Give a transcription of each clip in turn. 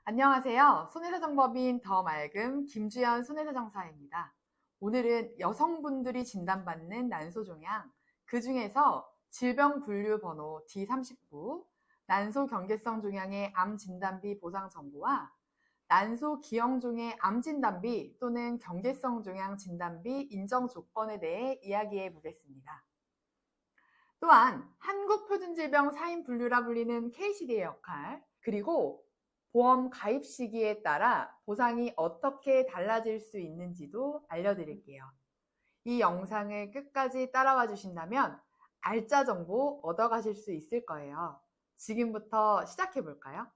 안녕하세요. 손해사정법인 더 맑음 김주연 손해사정사입니다. 오늘은 여성분들이 진단받는 난소종양, 그 중에서 질병분류번호 D39, 난소경계성 종양의 암진단비 보상 정보와 난소기형종의 암진단비 또는 경계성 종양 진단비 인정 조건에 대해 이야기해 보겠습니다. 또한 한국표준질병 사인분류라 불리는 KCD의 역할, 그리고 보험 가입 시기에 따라 보상이 어떻게 달라질 수 있는지도 알려드릴게요. 이 영상을 끝까지 따라와 주신다면 알짜 정보 얻어가실 수 있을 거예요. 지금부터 시작해 볼까요?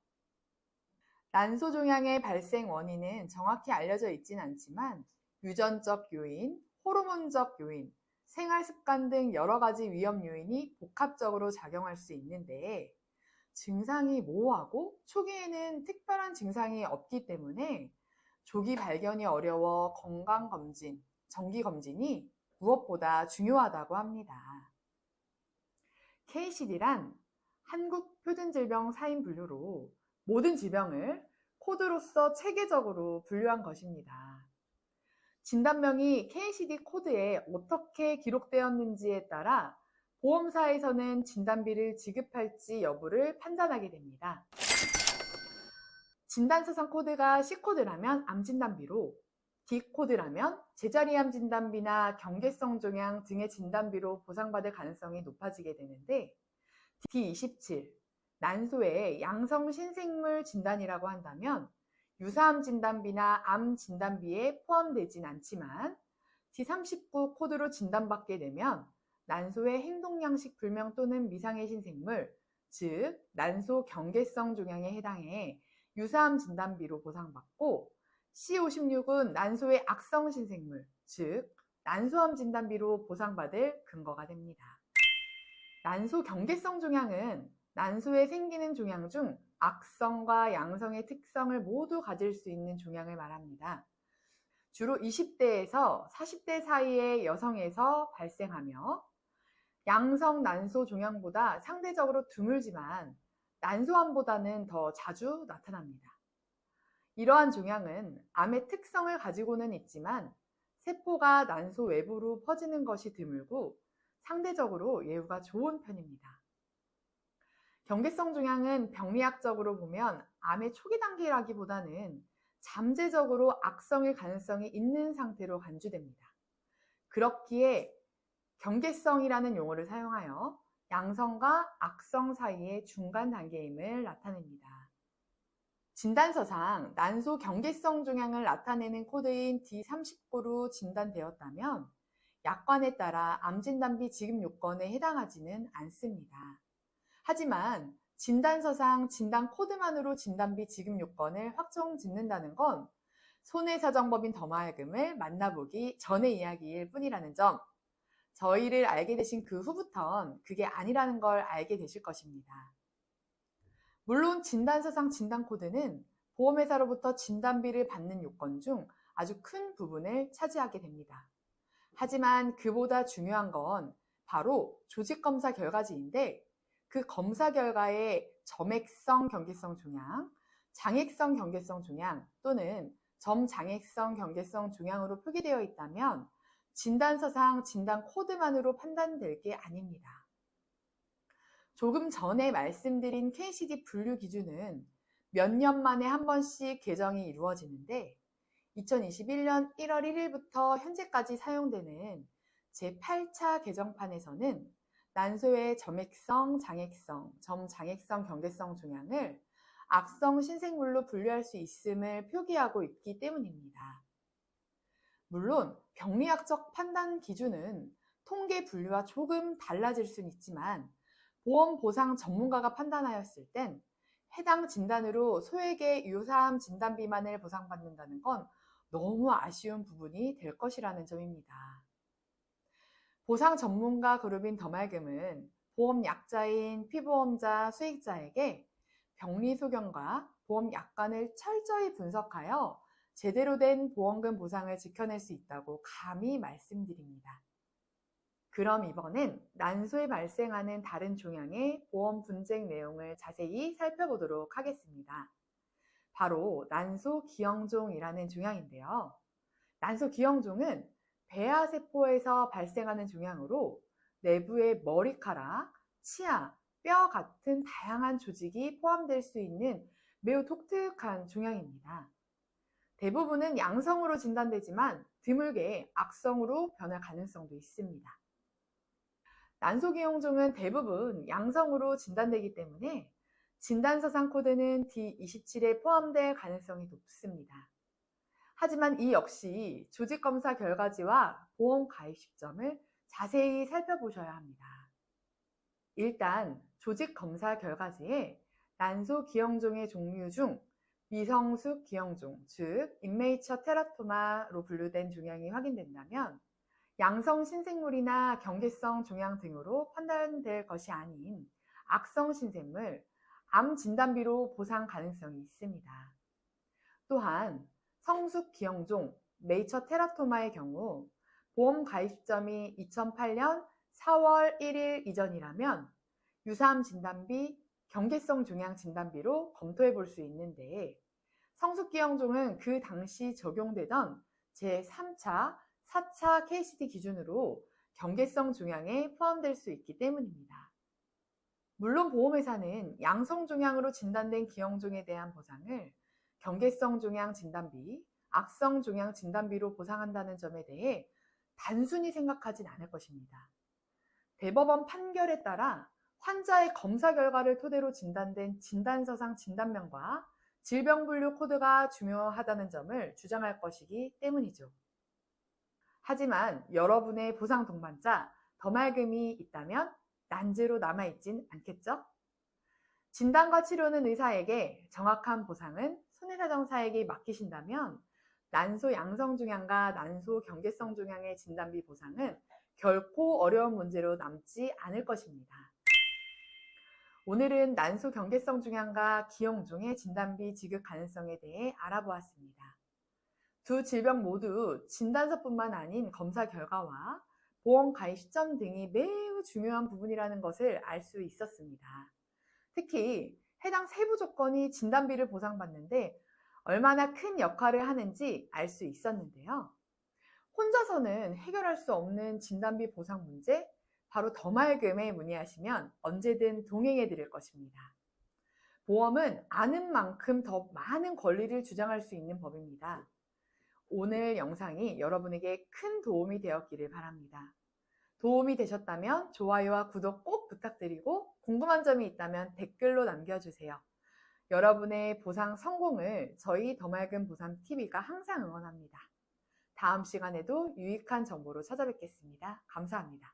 난소종양의 발생 원인은 정확히 알려져 있진 않지만 유전적 요인, 호르몬적 요인, 생활습관 등 여러 가지 위험 요인이 복합적으로 작용할 수 있는데 증상이 모호하고 초기에는 특별한 증상이 없기 때문에 조기 발견이 어려워 건강검진, 정기검진이 무엇보다 중요하다고 합니다. KCD란 한국표준질병 사인분류로 모든 질병을 코드로서 체계적으로 분류한 것입니다. 진단명이 KCD 코드에 어떻게 기록되었는지에 따라 보험사에서는 진단비를 지급할지 여부를 판단하게 됩니다. 진단서상 코드가 C코드라면 암진단비로, D코드라면 제자리암 진단비나 경계성 종양 등의 진단비로 보상받을 가능성이 높아지게 되는데 D27, 난소의 양성 신생물 진단이라고 한다면 유사암 진단비나 암 진단비에 포함되진 않지만 D39 코드로 진단받게 되면 난소의 행동양식 불명 또는 미상의 신생물, 즉 난소 경계성 종양에 해당해 유사암 진단비로 보상받고 C56은 난소의 악성 신생물, 즉 난소암 진단비로 보상받을 근거가 됩니다. 난소 경계성 종양은 난소에 생기는 종양 중 악성과 양성의 특성을 모두 가질 수 있는 종양을 말합니다. 주로 20대에서 40대 사이의 여성에서 발생하며 양성 난소 종양보다 상대적으로 드물지만 난소암보다는 더 자주 나타납니다. 이러한 종양은 암의 특성을 가지고는 있지만 세포가 난소 외부로 퍼지는 것이 드물고 상대적으로 예후가 좋은 편입니다. 경계성 종양은 병리학적으로 보면 암의 초기 단계라기보다는 잠재적으로 악성일 가능성이 있는 상태로 간주됩니다. 그렇기에 경계성이라는 용어를 사용하여 양성과 악성 사이의 중간 단계임을 나타냅니다. 진단서상 난소 경계성 종양을 나타내는 코드인 D39로 진단되었다면 약관에 따라 암진단비 지급 요건에 해당하지는 않습니다. 하지만 진단서상 진단 코드만으로 진단비 지급 요건을 확정 짓는다는 건 손해사정법인 더 맑음을 만나보기 전의 이야기일 뿐이라는 점, 저희를 알게 되신 그 후부턴 그게 아니라는 걸 알게 되실 것입니다. 물론 진단서상 진단코드는 보험회사로부터 진단비를 받는 요건 중 아주 큰 부분을 차지하게 됩니다. 하지만 그보다 중요한 건 바로 조직검사 결과지인데 그 검사 결과에 점액성 경계성 종양, 장액성 경계성 종양 또는 점장액성 경계성 종양으로 표기되어 있다면 진단서상 진단 코드만으로 판단될 게 아닙니다. 조금 전에 말씀드린 KCD 분류 기준은 몇 년 만에 한 번씩 개정이 이루어지는데 2021년 1월 1일부터 현재까지 사용되는 제8차 개정판에서는 난소의 점액성, 장액성, 점장액성 경계성 종양을 악성 신생물로 분류할 수 있음을 표기하고 있기 때문입니다. 물론 병리학적 판단 기준은 통계 분류와 조금 달라질 수는 있지만 보험 보상 전문가가 판단하였을 땐 해당 진단으로 소액의 유사암 진단비만을 보상받는다는 건 너무 아쉬운 부분이 될 것이라는 점입니다. 보상 전문가 그룹인 더 맑음은 보험 약자인 피보험자, 수익자에게 병리 소견과 보험 약관을 철저히 분석하여 제대로 된 보험금 보상을 지켜낼 수 있다고 감히 말씀드립니다. 그럼 이번엔 난소에 발생하는 다른 종양의 보험 분쟁 내용을 자세히 살펴보도록 하겠습니다. 바로 난소기형종이라는 종양인데요. 난소기형종은 배아세포에서 발생하는 종양으로 내부의 머리카락, 치아, 뼈 같은 다양한 조직이 포함될 수 있는 매우 독특한 종양입니다. 대부분은 양성으로 진단되지만 드물게 악성으로 변할 가능성도 있습니다. 난소기형종은 대부분 양성으로 진단되기 때문에 진단서상 코드는 D27에 포함될 가능성이 높습니다. 하지만 이 역시 조직검사 결과지와 보험 가입 시점을 자세히 살펴보셔야 합니다. 일단 조직검사 결과지에 난소기형종의 종류 중 미성숙 기형종, 즉 인메이처 테라토마로 분류된 종양이 확인된다면 양성 신생물이나 경계성 종양 등으로 판단될 것이 아닌 악성 신생물, 암 진단비로 보상 가능성이 있습니다. 또한 성숙 기형종, 메이처 테라토마의 경우 보험 가입 시점이 2008년 4월 1일 이전이라면 유사암 진단비, 경계성 종양 진단비로 검토해 볼 수 있는데 성숙 기형종은 그 당시 적용되던 제3차, 4차 KCD 기준으로 경계성 종양에 포함될 수 있기 때문입니다. 물론 보험회사는 양성 종양으로 진단된 기형종에 대한 보상을 경계성 종양 진단비, 악성 종양 진단비로 보상한다는 점에 대해 단순히 생각하진 않을 것입니다. 대법원 판결에 따라 환자의 검사 결과를 토대로 진단된 진단서상 진단명과 질병분류 코드가 중요하다는 점을 주장할 것이기 때문이죠. 하지만 여러분의 보상 동반자 더말금이 있다면 난제로 남아있진 않겠죠? 진단과 치료는 의사에게, 정확한 보상은 손해사정사에게 맡기신다면 난소 양성 종양과 난소 경계성 종양의 진단비 보상은 결코 어려운 문제로 남지 않을 것입니다. 오늘은 난소 경계성 종양과 기형종의 진단비 지급 가능성에 대해 알아보았습니다. 두 질병 모두 진단서뿐만 아닌 검사 결과와 보험 가입 시점 등이 매우 중요한 부분이라는 것을 알 수 있었습니다. 특히 해당 세부 조건이 진단비를 보상받는데 얼마나 큰 역할을 하는지 알 수 있었는데요. 혼자서는 해결할 수 없는 진단비 보상 문제, 바로 더말금에 문의하시면 언제든 동행해 드릴 것입니다. 보험은 아는 만큼 더 많은 권리를 주장할 수 있는 법입니다. 오늘 영상이 여러분에게 큰 도움이 되었기를 바랍니다. 도움이 되셨다면 좋아요와 구독 꼭 부탁드리고 궁금한 점이 있다면 댓글로 남겨주세요. 여러분의 보상 성공을 저희 더말금 보상TV가 항상 응원합니다. 다음 시간에도 유익한 정보로 찾아뵙겠습니다. 감사합니다.